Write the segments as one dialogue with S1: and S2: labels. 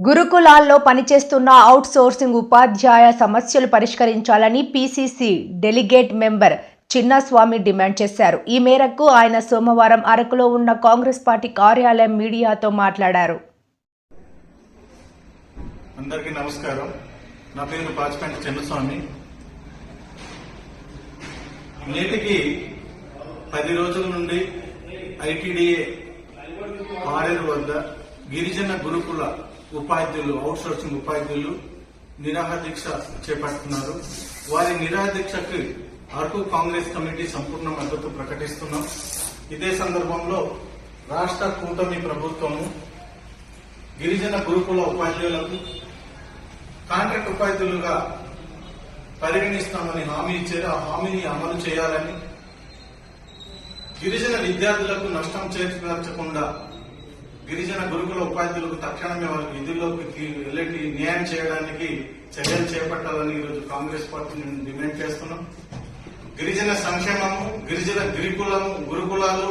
S1: గురుకులాల్లో పనిచేస్తున్న out sourcing ఉపాధ్యాయ సమస్యలు పరిష్కరించాలని PCC delegate member Chinnaswamy demand చేశారు. ఈ మేరకు ఆయన సోమవారం అరకులో ఉన్న కాంగ్రెస్ పార్టీ కార్యాలయం మీడియాతో మాట్లాడారు.
S2: అందరికీ నమస్కారం. నా పేరు పాచిపెంట చిన్నస్వామి. నేటికి 10 రోజుల నుండి ఐటీడీఏ పాడేరు వద్ద గిరిజన గురుకుల ఉపాధ్యాయులు అవుట్ సోర్సింగ్ ఉపాధ్యాయులు నిరాహార దీక్ష చేపడుతున్నారు. వారి నిరాహార దీక్షకు అరకు కాంగ్రెస్ కమిటీ సంపూర్ణ మద్దతు ప్రకటిస్తున్నాం. ఇదే సందర్భంలో రాష్ట్ర కూటమి ప్రభుత్వము గిరిజన గురుకుల ఉపాధ్యాయులకు కాంట్రాక్ట్ ఉపాధ్యాయులుగా పరిగణిస్తామని హామీ ఇచ్చారు. ఆ హామీని అమలు చేయాలని, గిరిజన విద్యార్థులకు నష్టం చేకూర్చకుండా గిరిజన గురుకుల ఉపాధ్యాయులకు తక్షణమే వారి విధుల్లోకి వెళ్ళి న్యాయం చేయడానికి చర్యలు చేపట్టాలని ఈరోజు కాంగ్రెస్ పార్టీని డిమాండ్ చేస్తున్నాం. గిరిజన సంక్షేమము, గిరిజన గురుకులాలు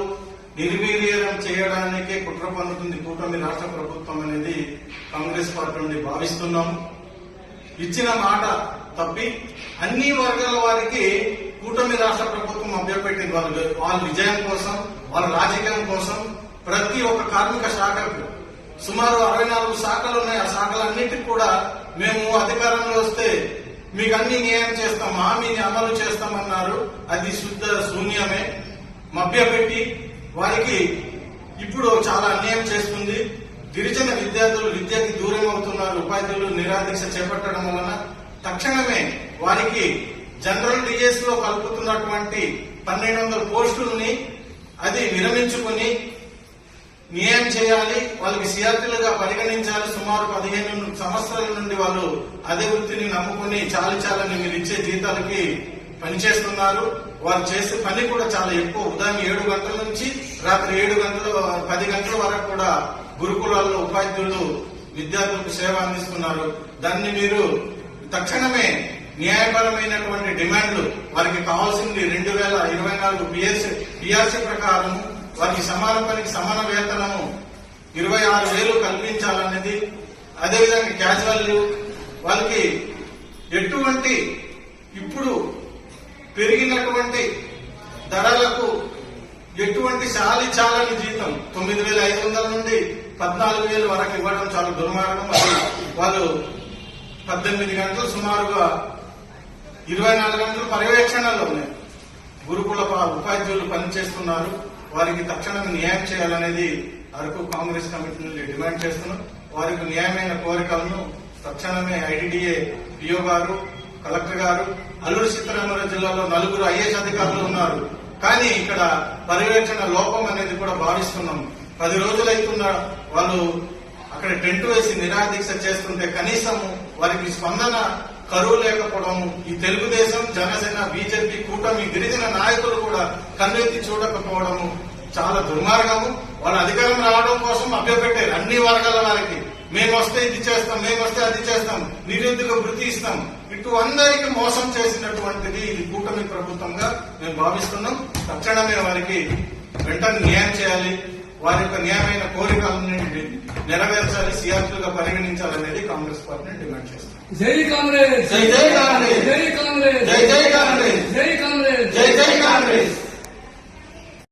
S2: నిర్వీర్యం చేయడానికే కుట్ర పన్నుతుంది కూటమి రాష్ట్ర ప్రభుత్వం అనేది కాంగ్రెస్ పార్టీ నుండి భావిస్తున్నాము. ఇచ్చిన మాట తప్పి అన్ని వర్గాల వారికి కూటమి రాష్ట్ర ప్రభుత్వం అభ్యపెట్టింది. వాళ్ళ విజయం కోసం, వాళ్ళ రాజకీయం కోసం ప్రతి ఒక్క కార్మిక శాఖకు సుమారు 64 శాఖలు ఉన్నాయి. ఆ శాఖలన్నిటికీ కూడా మేము అధికారంలో వస్తే మీకు అన్ని న్యాయం చేస్తాం, హామీని అమలు చేస్తామన్నారు. అది శుద్ధ శూన్యమే. మభ్యపెట్టి వారికి ఇప్పుడు చాలా అన్యాయం చేస్తుంది. గిరిజన విద్యార్థులు విద్యకి దూరం అవుతున్నారు. ఉపాధ్యాయులు నిరాదీక్ష చేపట్టడం వలన తక్షణమే వారికి జనరల్ డిఎస్ లో కలుపుతున్నటువంటి 1200 పోస్టుల్ని అది విరమించుకుని న్యాయం చేయాలి. వాళ్ళకి సిఆర్టీలుగా పరిగణించాలి. సుమారు 15 సంవత్సరాల నుండి వాళ్ళు అదే వృత్తిని నమ్ముకుని చాలని మీరు ఇచ్చే జీతాలకి పనిచేస్తున్నారు. వారు చేసే పని కూడా చాలా ఎక్కువ. ఉదయం 7 గంటల నుంచి రాత్రి 10 గంటల వరకు కూడా గురుకులాల్లో ఉపాధ్యాయులు విద్యార్థులకు సేవ అందిస్తున్నారు. దాన్ని మీరు తక్షణమే న్యాయపరమైనటువంటి డిమాండ్లు వారికి కావాల్సింది 2024 పిఆర్సీ ప్రకారం వారికి సమాన పనికి సమాన వేతనము 26,000 కల్పించాలనేది, అదేవిధంగా క్యాజువల్ వాళ్ళకి ఎటువంటి ఇప్పుడు పెరిగినటువంటి ధరలకు ఎటువంటి చాలని జీతం 9,500 నుండి 14,000 వరకు ఇవ్వడం చాలా దుర్మార్గం. వాళ్ళు 18 గంటలు సుమారుగా 24 గంటలు పర్యవేక్షణలో ఉన్నాయి. గురుకుల ఉపాధ్యాయులు పనిచేస్తున్నారు. వారికి తక్షణమే న్యాయం చేయాలనేది అరకు కాంగ్రెస్ కమిటీ నుండి డిమాండ్ చేస్తున్నాం. వారికి న్యాయమైన కోరికలను తక్షణమే ఐటీడీఏ పిఓ గారు, కలెక్టర్ గారు, అల్లూరు సీతారామరాజు జిల్లాలో 4 ఐఏఎస్ అధికారులు ఉన్నారు. కానీ ఇక్కడ పర్యవేక్షణ లోపం అనేది కూడా భావిస్తున్నాం. 10 రోజులైతున్న వాళ్ళు అక్కడ టెంట్ వేసి నిరాహార దీక్ష చేస్తుంటే కనీసం వారికి స్పందన కరువు లేకపోవడం, ఈ తెలుగుదేశం, జనసేన, బీజేపీ కూటమి గిరిజన నాయకులు కూడా కన్నెత్తి చూడకపోవడము చాలా దుర్మార్గము. వాళ్ళ అధికారం రావడం కోసం అభ్యపెట్టారు అన్ని వర్గాల వారికి. మేము వస్తే ఇది చేస్తాం, మేము వస్తే అది చేస్తాం, నిరుద్యోగ వృత్తి ఇస్తాం. ఇటు అందరికీ మోసం చేసినటువంటిది ఇది కూటమి ప్రభుత్వంగా మేము భావిస్తున్నాం. తక్షణమే వారికి వెంటనే న్యాయం చేయాలి. వారి యొక్క న్యాయమైన కోరికలను నెరవేర్చాలి, సిఆర్టీలుగా పరిగణించాలనేది కాంగ్రెస్ పార్టీని డిమాండ్ చేస్తాం.
S3: జై కాంగ్రెస్,
S2: జై జై కాంగ్రెస్,
S3: జై కాంగ్రెస్,
S2: జై జై